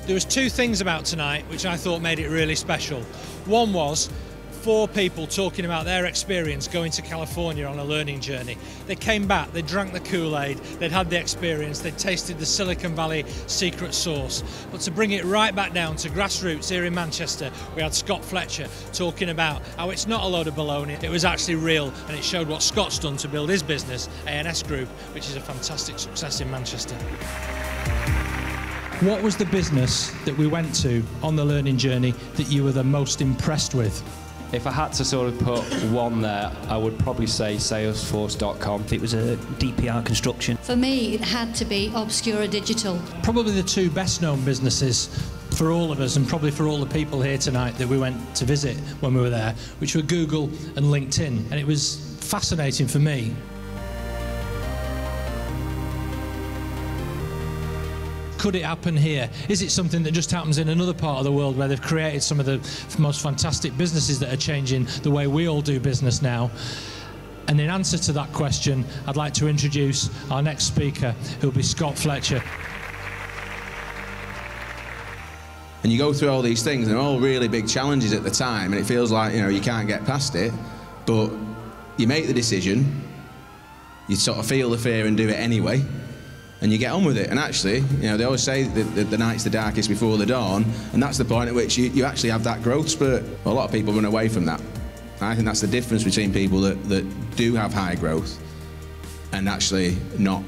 There was two things about tonight which I thought made it really special. One was 4 people talking about their experience going to California on a learning journey. They came back, they drank the Kool-Aid, they'd had the experience, they'd tasted the Silicon Valley secret sauce. But to bring it right back down to grassroots here in Manchester, we had Scott Fletcher talking about how it's not a load of baloney, it was actually real, and it showed what Scott's done to build his business, A&S Group, which is a fantastic success in Manchester. What was the business that we went to on the learning journey that you were the most impressed with? If I had to sort of put one there, I would probably say Salesforce.com. It was a DPR construction. For me, it had to be Obscura Digital. Probably the 2 best known businesses for all of us and probably for all the people here tonight that we went to visit when we were there, which were Google and LinkedIn. And it was fascinating for me. Could it happen here? Is it something that just happens in another part of the world where they've created some of the most fantastic businesses that are changing the way we all do business now? And in answer to that question, I'd like to introduce our next speaker, who'll be Scott Fletcher. And you go through all these things, and they're all really big challenges at the time, and it feels like, you know, you can't get past it, but you make the decision, you sort of feel the fear and do it anyway, and you get on with it. And actually, you know, they always say that the night's the darkest before the dawn, and that's the point at which you actually have that growth spurt. A lot of people run away from that. And I think that's the difference between people that do have high growth and actually not,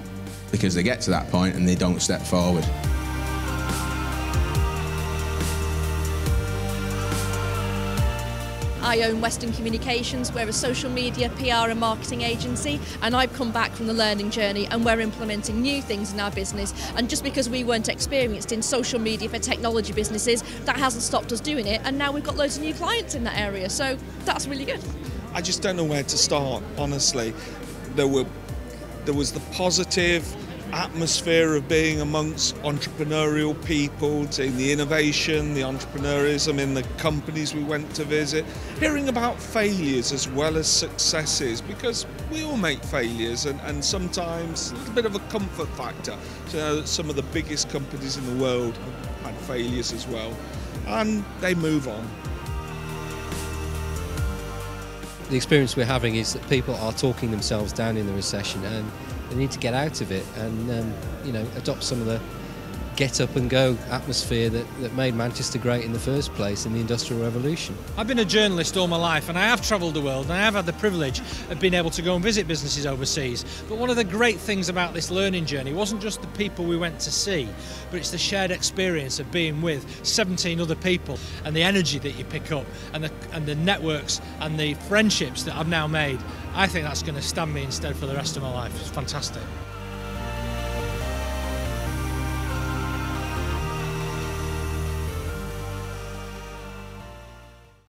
because they get to that point and they don't step forward. I own Western Communications. We're a social media, PR and marketing agency, and I've come back from the learning journey, and we're implementing new things in our business. And just because we weren't experienced in social media for technology businesses, that hasn't stopped us doing it, and now we've got loads of new clients in that area, so that's really good. I just don't know where to start, honestly. There was the positive atmosphere of being amongst entrepreneurial people, seeing the innovation, the entrepreneurism in the companies we went to visit, hearing about failures as well as successes, because we all make failures, and sometimes a little bit of a comfort factor to know that some of the biggest companies in the world have had failures as well, and they move on. The experience we're having is that people are talking themselves down in the recession, and they need to get out of it and you know, adopt some of the get up and go atmosphere that made Manchester great in the first place in the Industrial Revolution. I've been a journalist all my life, and I have travelled the world, and I have had the privilege of being able to go and visit businesses overseas. But one of the great things about this learning journey wasn't just the people we went to see, but it's the shared experience of being with 17 other people, and the energy that you pick up, and the networks and the friendships that I've now made. I think that's going to stand me in stead for the rest of my life. It's fantastic.